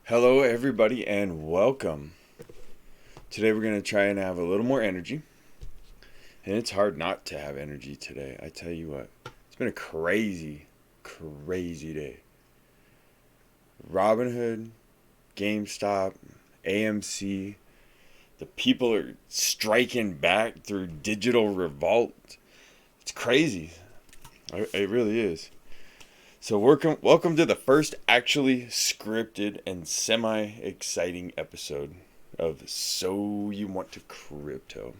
Hello, everybody, and welcome. Today, we're going to try and have a little more energy. And it's hard not to have energy today. I tell you what, it's been a crazy, crazy day. Robinhood, GameStop, AMC, the people are striking back through digital revolt. It's crazy. It really is. So, welcome to the first actually scripted and semi exciting episode of So You Want to Crypto.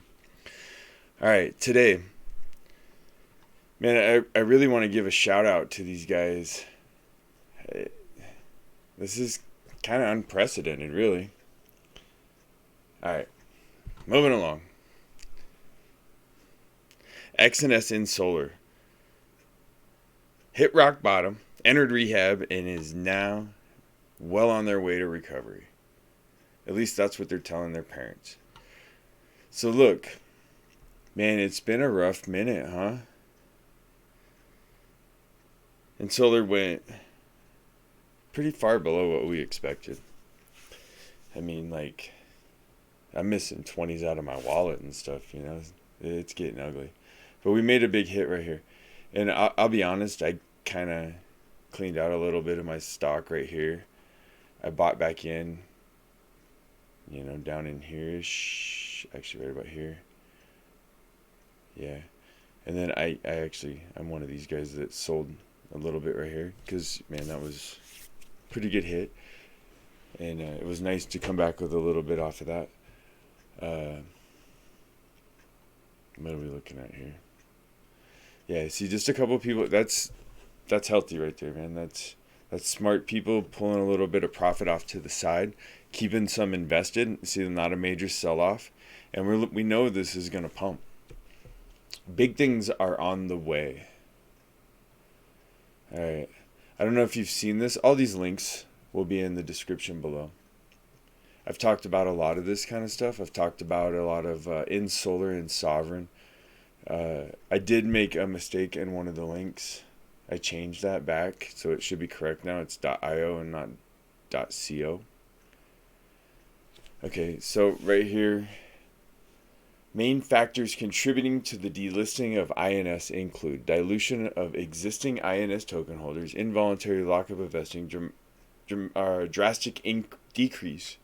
All right, today, man, I really want to give a shout out to these guys. This is kind of unprecedented, really. All right, moving along. XNS in Solar hit rock bottom, entered rehab, and is now well on their way to recovery. At least that's what they're telling their parents. So look, man, it's been a rough minute, huh? And Solar went pretty far below what we expected. I mean, like, I'm missing 20s out of my wallet and stuff, you know? It's getting ugly. But we made a big hit right here. And I'll be honest, I kind of cleaned out a little bit of my stock right here. I bought back in, down in here. Actually, right about here. Yeah. And then I'm one of these guys that sold a little bit right here. Because, man, that was a pretty good hit. And it was nice to come back with a little bit off of that. What are we looking at here? Yeah, see, just a couple of people. That's healthy right there, man. That's smart people pulling a little bit of profit off to the side, keeping some invested. See, not a major sell-off, and we know this is gonna pump. Big things are on the way. All right, I don't know if you've seen this. All these links will be in the description below. I've talked about a lot of this kind of stuff. I've talked about a lot of in Solar and Sovereign. I did make a mistake in one of the links. I changed that back, so it should be correct now. It's .io and not .co. Okay, so right here, main factors contributing to the delisting of INS include dilution of existing INS token holders, involuntary lockup of vesting, drastic decrease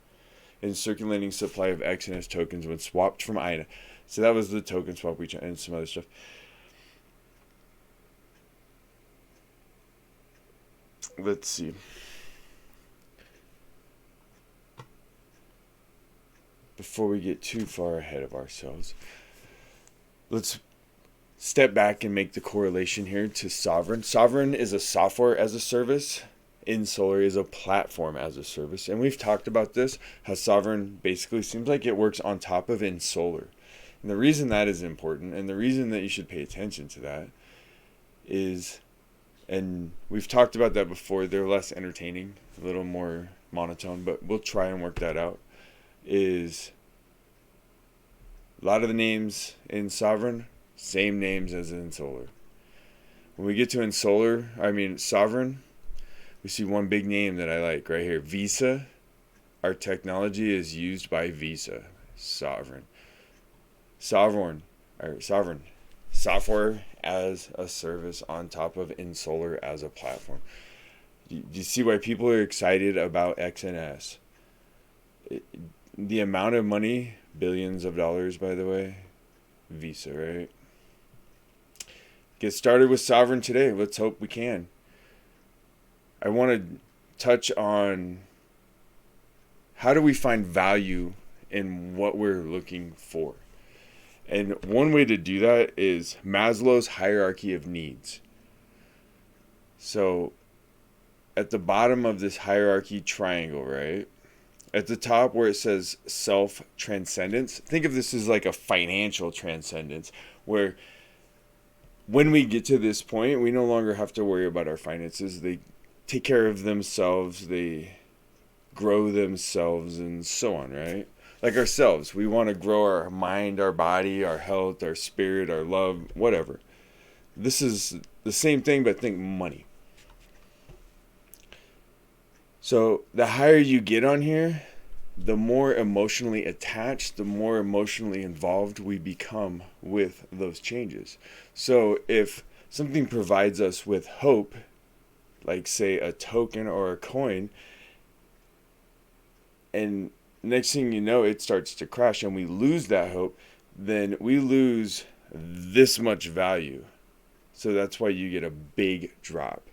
in circulating supply of XNS tokens when swapped from INS. So that was the token swap and some other stuff. Let's see. Before we get too far ahead of ourselves, let's step back and make the correlation here to Sovereign. Sovereign is a software as a service. In Solar is a platform as a service. And we've talked about this, how Sovereign basically seems like it works on top of In Solar. And the reason that is important, and the reason that you should pay attention to that, is, and we've talked about that before, they're less entertaining, a little more monotone, but we'll try and work that out, is a lot of the names in Sovereign, same names as in Solar. When we get to Sovereign, we see one big name that I like right here, Visa. Our technology is used by Visa. Sovereign. Software as a service on top of In Solar as a platform. Do you see why people are excited about XNS? The amount of money, billions of dollars, by the way, Visa, right? Get started with Sovereign today. Let's hope we can. I want to touch on how do we find value in what we're looking for. And one way to do that is Maslow's hierarchy of needs. So at the bottom of this hierarchy triangle, right? At the top where it says self-transcendence, think of this as like a financial transcendence, where when we get to this point, we no longer have to worry about our finances. They take care of themselves, they grow themselves, and so on, right? Like ourselves, we want to grow our mind, our body, our health, our spirit, our love, whatever. This is the same thing, but think money. So the higher you get on here, the more emotionally attached, the more emotionally involved we become with those changes. So if something provides us with hope, like say a token or a coin, and next thing you know it starts to crash and we lose that hope, then we lose this much value. So that's why you get a big drop.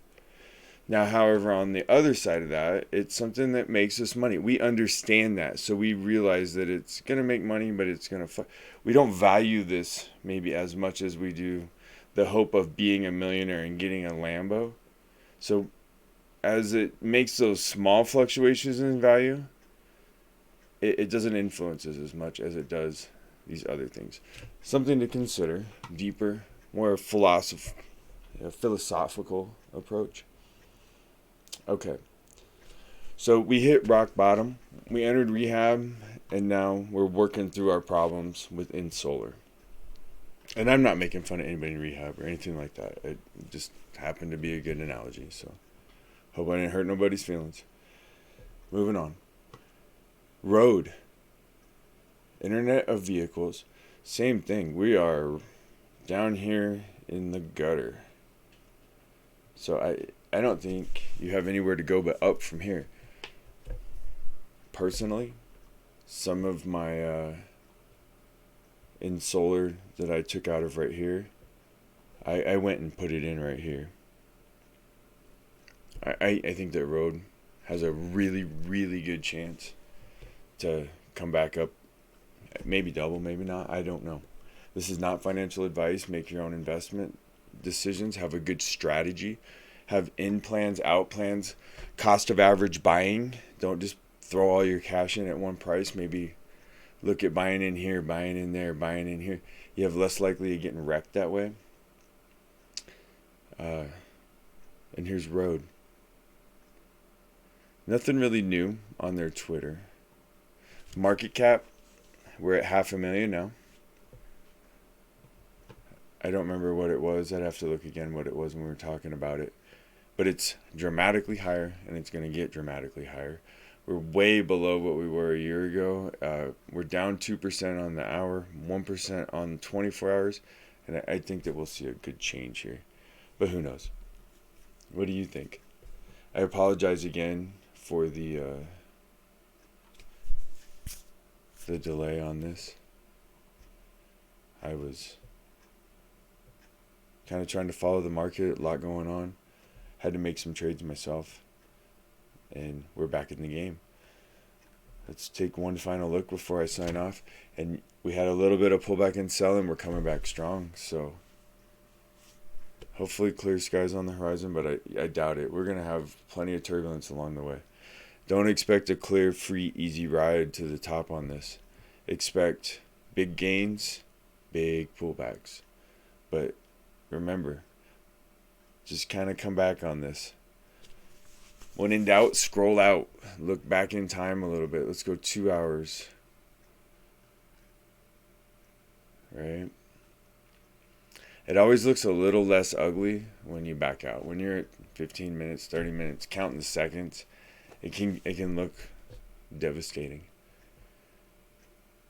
Now, however, on the other side of that, it's something that makes us money. We understand that. So we realize that it's going to make money, but it's going to... We don't value this maybe as much as we do the hope of being a millionaire and getting a Lambo. So as it makes those small fluctuations in value, it doesn't influence us as much as it does these other things. Something to consider, deeper, more philosophical approach. Okay, so we hit rock bottom. We entered rehab, and now we're working through our problems within solar. And I'm not making fun of anybody in rehab or anything like that. It just happened to be a good analogy. So hope I didn't hurt nobody's feelings. Moving on. Road. Internet of Vehicles. Same thing. We are down here in the gutter. So I don't think you have anywhere to go but up from here. Personally, some of my in solar that I took out of right here, I went and put it in right here. I think that road has a really, really good chance to come back up. Maybe double, maybe not. I don't know. This is not financial advice. Make your own investment decisions. Have a good strategy. Have in plans, out plans, cost of average buying. Don't just throw all your cash in at one price. Maybe look at buying in here, buying in there, buying in here. You have less likely of getting wrecked that way. And here's Road. Nothing really new on their Twitter. Market cap, we're at 500,000 now. I don't remember what it was. I'd have to look again what it was when we were talking about it. But it's dramatically higher, and it's going to get dramatically higher. We're way below what we were a year ago. We're down 2% on the hour, 1% on 24 hours, and I think that we'll see a good change here. But who knows? What do you think? I apologize again for the delay on this. I was kind of trying to follow the market, a lot going on. Had to make some trades myself, and we're back in the game. Let's take one final look before I sign off. And we had a little bit of pullback and selling. We're coming back strong, so hopefully clear skies on the horizon, but I doubt it. We're going to have plenty of turbulence along the way. Don't expect a clear, free, easy ride to the top on this. Expect big gains, big pullbacks. But remember, just kind of come back on this. When in doubt, scroll out. Look back in time a little bit. Let's go 2 hours. Right? It always looks a little less ugly when you back out. When you're at 15 minutes, 30 minutes, counting the seconds, it can look devastating.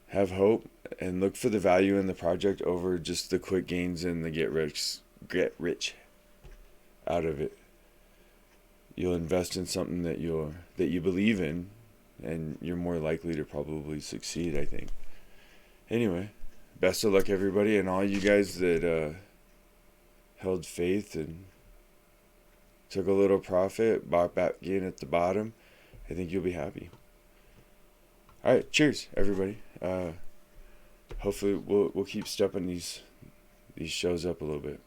Have hope and look for the value in the project over just the quick gains and the get rich out of it. You'll invest in something that you believe in, and you're more likely to probably succeed, I think. Anyway, best of luck, everybody, and all you guys that held faith and took a little profit, bought back in at the bottom. I think you'll be happy. All right, cheers, everybody. Hopefully, we'll keep stepping these shows up a little bit.